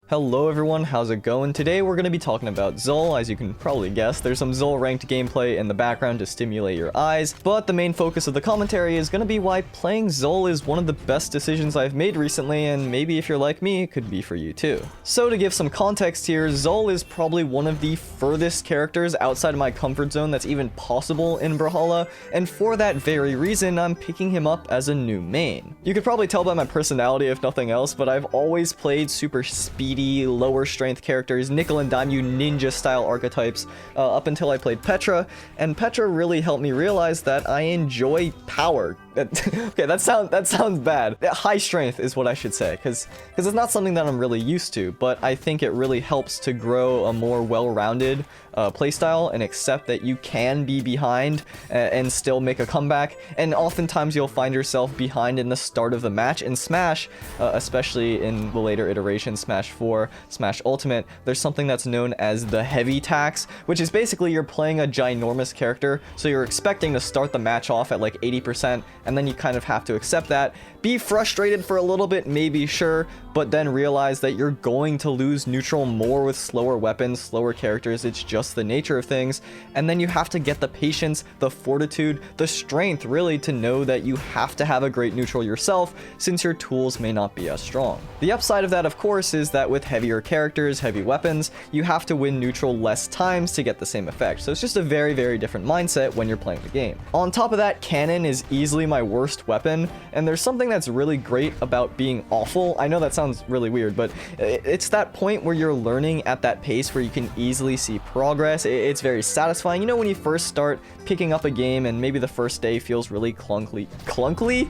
Hello everyone, how's it going? Today we're going to be talking about Xull. As you can probably guess, there's some Xull ranked gameplay in the background to stimulate your eyes, but the main focus of the commentary is going to be why playing Xull is one of the best decisions I've made recently, and maybe if you're like me, it could be for you too. So to give some context here, Xull is probably one of the furthest characters outside of my comfort zone that's even possible in Brawlhalla, and for that very reason, I'm picking him up as a new main. You could probably tell by my personality if nothing else, but I've always played super speedy, lower strength characters, nickel and dime you ninja style archetypes up until I played Petra, and Petra really helped me realize that I enjoy power. Okay, that sounds bad. High strength is what I should say, because it's not something that I'm really used to, but I think it really helps to grow a more well-rounded playstyle and accept that you can be behind and still make a comeback. And oftentimes you'll find yourself behind in the start of the match. In Smash, especially in the later iterations, Smash 4, Smash Ultimate, there's something that's known as the heavy tax, which is basically you're playing a ginormous character, so you're expecting to start the match off at like 80%, and then you kind of have to accept that, be frustrated for a little bit, maybe, sure, but then realize that you're going to lose neutral more with slower weapons, slower characters. It's just the nature of things. And then you have to get the patience, the fortitude, the strength really to know that you have to have a great neutral yourself, since your tools may not be as strong. The upside of that, of course, is that with heavier characters, heavy weapons, you have to win neutral less times to get the same effect. So it's just a very, very different mindset when you're playing the game. On top of that, cannon is easily my worst weapon, and there's something that's really great about being awful. I know that sounds really weird, but it's that point where you're learning at that pace where you can easily see progress. It's very satisfying. You know, when you first start picking up a game and maybe the first day feels really clunky.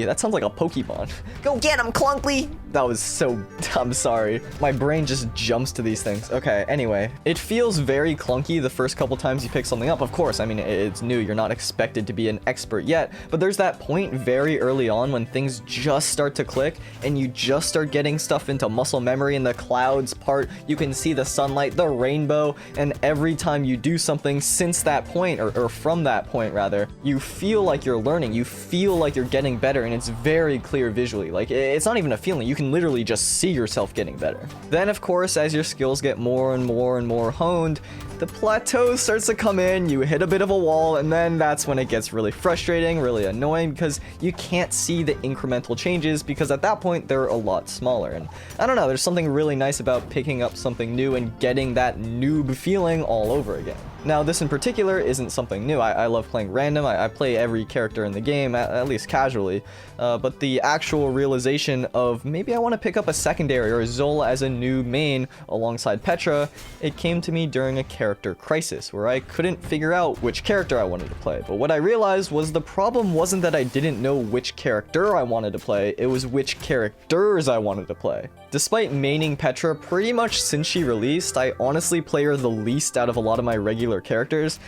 That sounds like a Pokemon. Go get him, Clunkly. That was so, I'm sorry. My brain just jumps to these things. Okay, anyway, it feels very clunky the first couple times you pick something up. Of course, I mean, it's new. You're not expected to be an expert yet, but there's that point very early on when things just start to click and you just start getting stuff into muscle memory, and the clouds part, you can see the sunlight, the rainbow, and every time you do something since that point, or from that point rather, you feel like you're learning, you feel like you're getting better, and it's very clear visually. Like, it's not even a feeling, you can literally just see yourself getting better. Then of course, as your skills get more and more and more honed, the plateau starts to come in, you hit a bit of a wall, and then that's when it gets really frustrating, really annoying, because you can't see the incremental changes, because at that point they're a lot smaller. And I don't know, there's something really nice about picking up something new and getting that noob feeling all over again. Now, this in particular isn't something new. I love playing random. I play every character in the game, at least casually. But the actual realization of maybe I want to pick up a secondary or a Xull as a new main alongside Petra, it came to me during a character crisis where I couldn't figure out which character I wanted to play. But what I realized was the problem wasn't that I didn't know which character I wanted to play, it was which characters I wanted to play. Despite maining Petra pretty much since she released, I honestly play her the least out of a lot of my regular characters.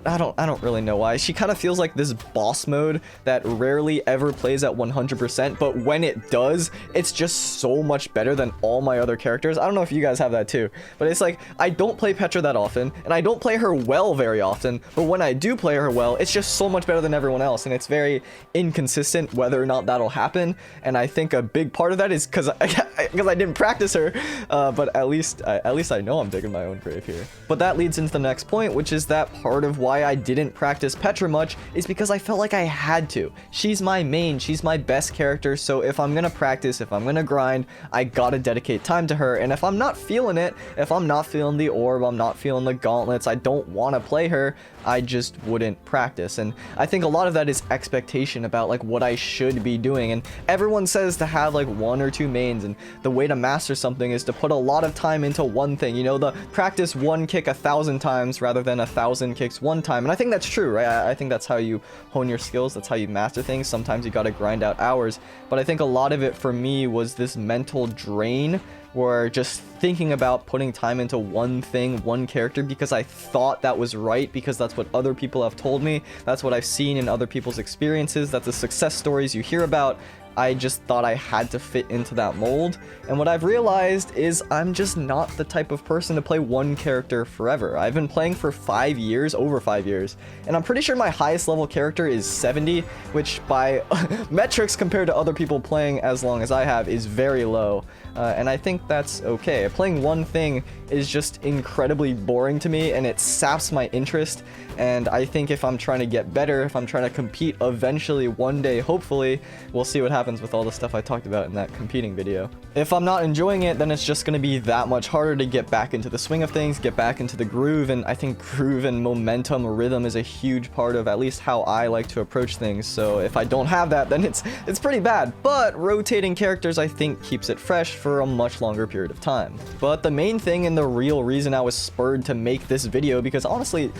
I don't really know why. She kind of feels like this boss mode that rarely ever plays at 100%, but when it does, it's just so much better than all my other characters. I don't know if you guys have that too, but it's like, I don't play Petra that often, and I don't play her well very often, but when I do play her well, it's just so much better than everyone else, and it's very inconsistent whether or not that'll happen. And I think a big part of that is because I didn't practice her, but at least I know I'm digging my own grave here. But that leads into the next point, which is that part of why I didn't practice Petra much is because I felt like I had to. She's my main, she's my best character, so if I'm gonna practice, if I'm gonna grind, I gotta dedicate time to her. And if I'm not feeling it, if I'm not feeling the orb, I'm not feeling the gauntlets, I don't want to play her, I just wouldn't practice. And I think a lot of that is expectation about like what I should be doing, and everyone says to have like 1 or 2 mains, and the way to master something is to put a lot of time into one thing, you know, the practice one kick 1,000 times rather than 1,000 kicks one time. And I think that's true, right? I think that's how you hone your skills, that's how you master things. Sometimes you gotta grind out hours, but I think a lot of it for me was this mental drain where just thinking about putting time into one thing, one character, because I thought that was right, because that's what other people have told me, that's what I've seen in other people's experiences, that's the success stories you hear about. I just thought I had to fit into that mold. And what I've realized is I'm just not the type of person to play one character forever. I've been playing for 5 years, over 5 years, and I'm pretty sure my highest level character is 70, which by metrics compared to other people playing as long as I have is very low. And I think that's okay. Playing one thing is just incredibly boring to me, and it saps my interest. And I think if I'm trying to get better, if I'm trying to compete eventually one day, hopefully, we'll see what happens with all the stuff I talked about in that competing video. If I'm not enjoying it, then it's just going to be that much harder to get back into the swing of things, get back into the groove. And I think groove and momentum, rhythm is a huge part of at least how I like to approach things. So if I don't have that, then it's pretty bad. But rotating characters, I think, keeps it fresh for a much longer period of time. But the main thing and the real reason I was spurred to make this video, because honestly,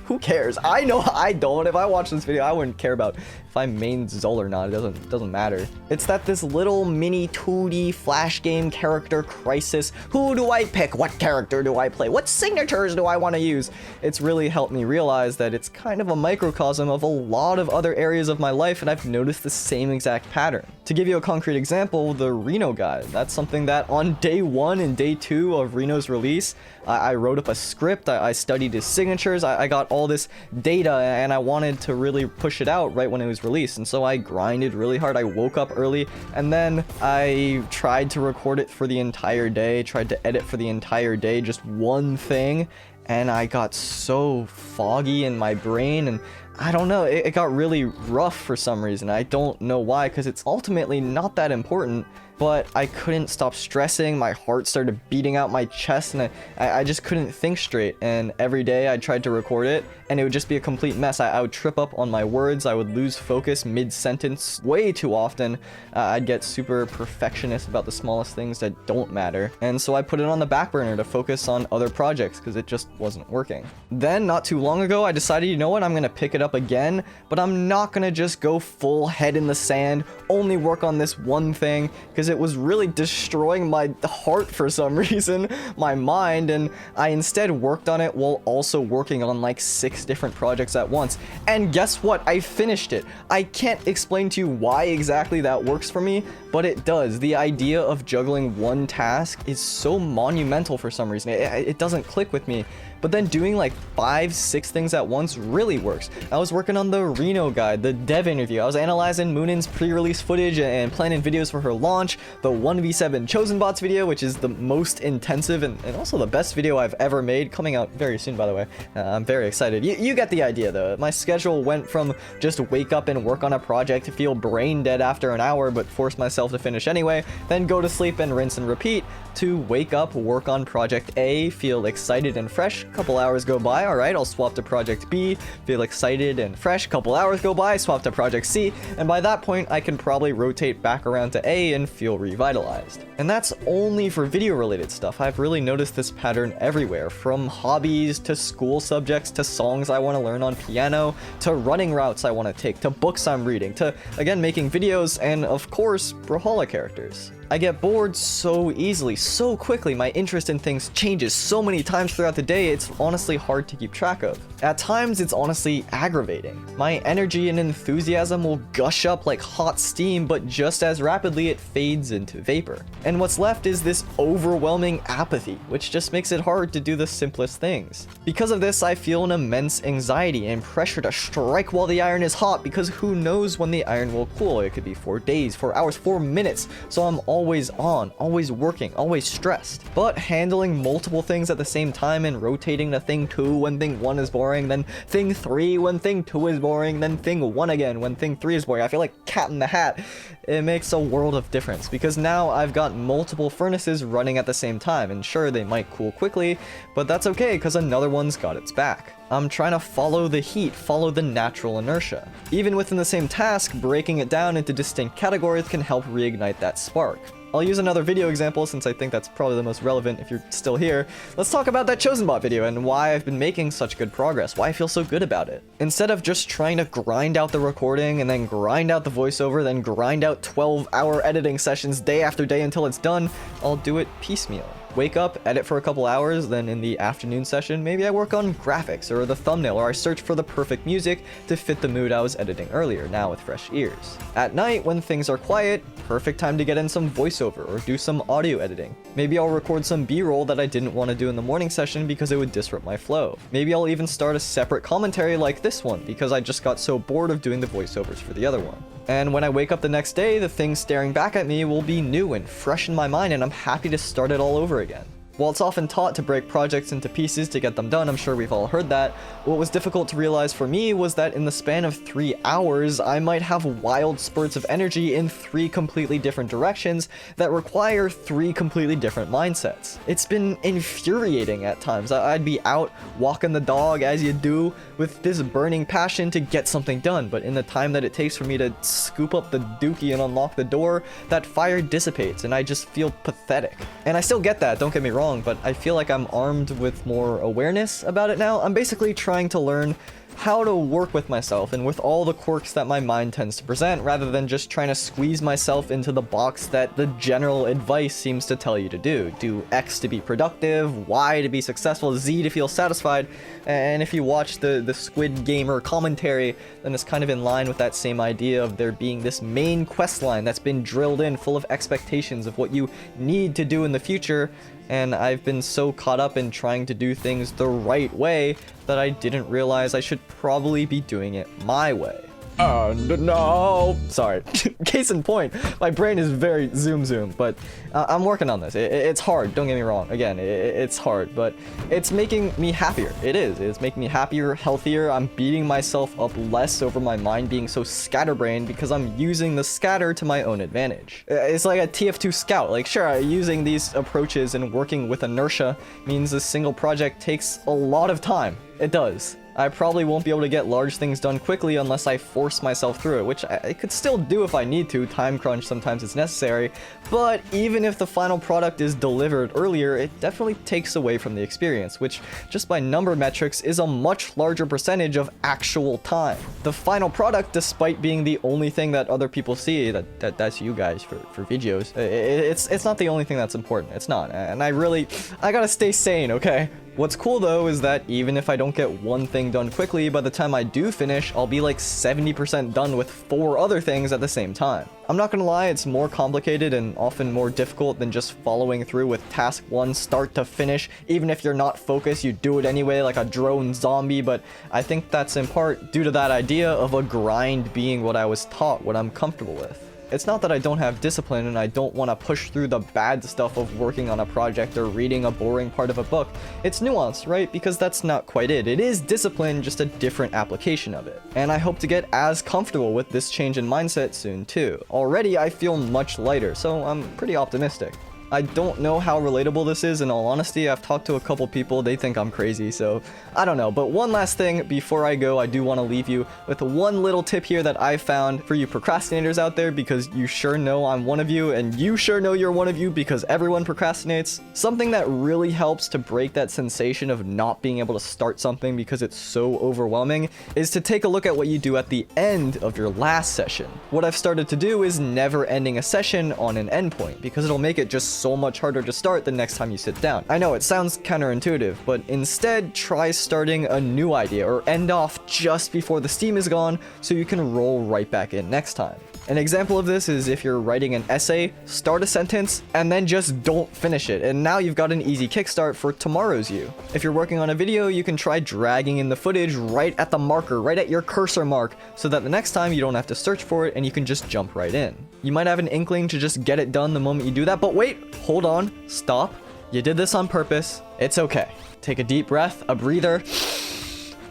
who cares? I know I don't. If I watch this video, I wouldn't care about if I main Xull or not. It doesn't matter. It's that this little mini 2D flash game character crisis. Who do I pick? What character do I play? What signatures do I want to use? It's really helped me realize that it's kind of a microcosm of a lot of other areas of my life, and I've noticed the same exact pattern. To give you a concrete example, the Reno guide. That's something that on day 1 and day 2 of Reno's release, I wrote up a script, I studied his signatures, I got all this data, and I wanted to really push it out right when it was released. And so I grinded really hard. I woke up early, and then I tried to record it for the entire day, tried to edit for the entire day, just one thing, and I got so foggy in my brain, and I don't know, it got really rough for some reason. I don't know why, because it's ultimately not that important, but I couldn't stop stressing. My heart started beating out my chest, and I just couldn't think straight. And every day I tried to record it, and it would just be a complete mess. I would trip up on my words. I would lose focus mid-sentence way too often. I'd get super perfectionist about the smallest things that don't matter. And so I put it on the back burner to focus on other projects because it just wasn't working. Then, not too long ago, I decided, you know what, I'm going to pick it up again, but I'm not going to just go full head in the sand, only work on this one thing, because it was really destroying my heart for some reason, my mind, and I instead worked on it while also working on like 6 different projects at once. And guess what? I finished it. I can't explain to you why exactly that works for me, but it does. The idea of juggling one task is so monumental for some reason. It doesn't click with me. But then doing like 5-6 things at once really works. I was working on the Reno guide, the dev interview. I was analyzing Moonin's pre-release footage and planning videos for her launch, the 1v7 Chosen Bots video, which is the most intensive and also the best video I've ever made, coming out very soon, by the way. I'm very excited. You get the idea, though. My schedule went from just wake up and work on a project to feel brain dead after an hour, but force myself to finish anyway, then go to sleep and rinse and repeat, to wake up, work on project A, feel excited and fresh, couple hours go by, all right, I'll swap to project B, feel excited and fresh, couple hours go by, swap to project C, and by that point I can probably rotate back around to A and feel revitalized. And that's only for video related stuff. I've really noticed this pattern everywhere, from hobbies to school subjects to songs I want to learn on piano to running routes I want to take to books I'm reading to, again, making videos and of course Brawlhalla characters. I get bored so easily, so quickly. My interest in things changes so many times throughout the day, it's honestly hard to keep track of. At times, it's honestly aggravating. My energy and enthusiasm will gush up like hot steam, but just as rapidly it fades into vapor. And what's left is this overwhelming apathy, which just makes it hard to do the simplest things. Because of this, I feel an immense anxiety and pressure to strike while the iron is hot, because who knows when the iron will cool. It could be 4 days, 4 hours, 4 minutes, so I'm always on, always working, always stressed. But handling multiple things at the same time and rotating to thing 2 when thing 1 is boring, then thing 3 when thing 2 is boring, then thing 1 again when thing 3 is boring. I feel like Cat in the Hat. It makes a world of difference because now I've got multiple furnaces running at the same time, and sure, they might cool quickly, but that's okay because another one's got its back. I'm trying to follow the heat, follow the natural inertia. Even within the same task, breaking it down into distinct categories can help reignite that spark. I'll use another video example since I think that's probably the most relevant if you're still here. Let's talk about that Chosen Bot video and why I've been making such good progress, why I feel so good about it. Instead of just trying to grind out the recording and then grind out the voiceover, then grind out 12-hour editing sessions day after day until it's done, I'll do it piecemeal. Wake up, edit for a couple hours, then in the afternoon session, maybe I work on graphics or the thumbnail, or I search for the perfect music to fit the mood I was editing earlier, now with fresh ears. At night, when things are quiet, perfect time to get in some voiceover or do some audio editing. Maybe I'll record some B-roll that I didn't want to do in the morning session because it would disrupt my flow. Maybe I'll even start a separate commentary like this one because I just got so bored of doing the voiceovers for the other one. And when I wake up the next day, the thing staring back at me will be new and fresh in my mind, and I'm happy to start it all over again. While it's often taught to break projects into pieces to get them done, I'm sure we've all heard that, what was difficult to realize for me was that in the span of 3 hours, I might have wild spurts of energy in 3 completely different directions that require 3 completely different mindsets. It's been infuriating at times. I'd be out walking the dog as you do with this burning passion to get something done, but in the time that it takes for me to scoop up the dookie and unlock the door, that fire dissipates and I just feel pathetic. And I still get that, don't get me wrong, but I feel like I'm armed with more awareness about it now. I'm basically trying to learn how to work with myself and with all the quirks that my mind tends to present, rather than just trying to squeeze myself into the box that the general advice seems to tell you to do. Do X to be productive, Y to be successful, Z to feel satisfied. And if you watch the Squid Gamer commentary, then it's kind of in line with that same idea of there being this main quest line that's been drilled in full of expectations of what you need to do in the future. And I've been so caught up in trying to do things the right way that I didn't realize I should probably be doing it my way. No! Sorry. Case in point, my brain is very zoom, but I'm working on this. It's hard, don't get me wrong. Again, it's hard, but it's making me happier. It is. It's making me happier, healthier. I'm beating myself up less over my mind being so scatterbrained because I'm using the scatter to my own advantage. It's like a TF2 scout. Like, sure, using these approaches and working with inertia means a single project takes a lot of time. It does. I probably won't be able to get large things done quickly unless I force myself through it, which I could still do if I need to. Time crunch, sometimes it's necessary. But even if the final product is delivered earlier, it definitely takes away from the experience, which just by number metrics is a much larger percentage of actual time. The final product, despite being the only thing that other people see, that's you guys for videos, it's not the only thing that's important. It's not. And I gotta stay sane, okay? What's cool though is that even if I don't get one thing done quickly, by the time I do finish, I'll be like 70% done with 4 other things at the same time. I'm not gonna lie, it's more complicated and often more difficult than just following through with task 1 start to finish. Even if you're not focused, you do it anyway like a drone zombie, but I think that's in part due to that idea of a grind being what I was taught, what I'm comfortable with. It's not that I don't have discipline and I don't want to push through the bad stuff of working on a project or reading a boring part of a book. It's nuanced, right? Because that's not quite it. It is discipline, just a different application of it. And I hope to get as comfortable with this change in mindset soon too. Already I feel much lighter, so I'm pretty optimistic. I don't know how relatable this is, in all honesty. I've talked to a couple people, they think I'm crazy, so I don't know. But one last thing before I go, I do want to leave you with one little tip here that I found for you procrastinators out there, because you sure know I'm one of you, and you sure know you're one of you because everyone procrastinates. Something that really helps to break that sensation of not being able to start something because it's so overwhelming is to take a look at what you do at the end of your last session. What I've started to do is never ending a session on an endpoint, because it'll make it just so much harder to start the next time you sit down. I know it sounds counterintuitive, but instead try starting a new idea or end off just before the steam is gone so you can roll right back in next time. An example of this is if you're writing an essay, start a sentence and then just don't finish it, and now you've got an easy kickstart for tomorrow's you. If you're working on a video, you can try dragging in the footage right at the marker, right at your cursor mark, so that the next time you don't have to search for it and you can just jump right in. You might have an inkling to just get it done the moment you do that, but wait, hold on, stop. You did this on purpose. It's okay. Take a deep breath, a breather.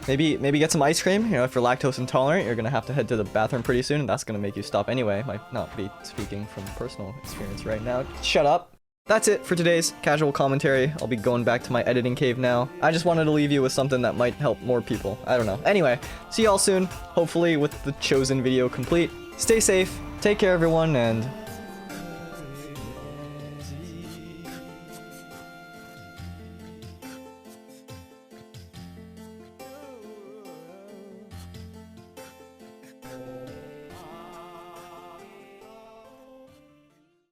Maybe get some ice cream. You know, if you're lactose intolerant, you're gonna have to head to the bathroom pretty soon, and that's gonna make you stop anyway. Might not be speaking from personal experience right now. Shut up. That's it for today's casual commentary. I'll be going back to my editing cave now. I just wanted to leave you with something that might help more people. I don't know. Anyway, see y'all soon, hopefully with the chosen video complete. Stay safe, take care everyone, and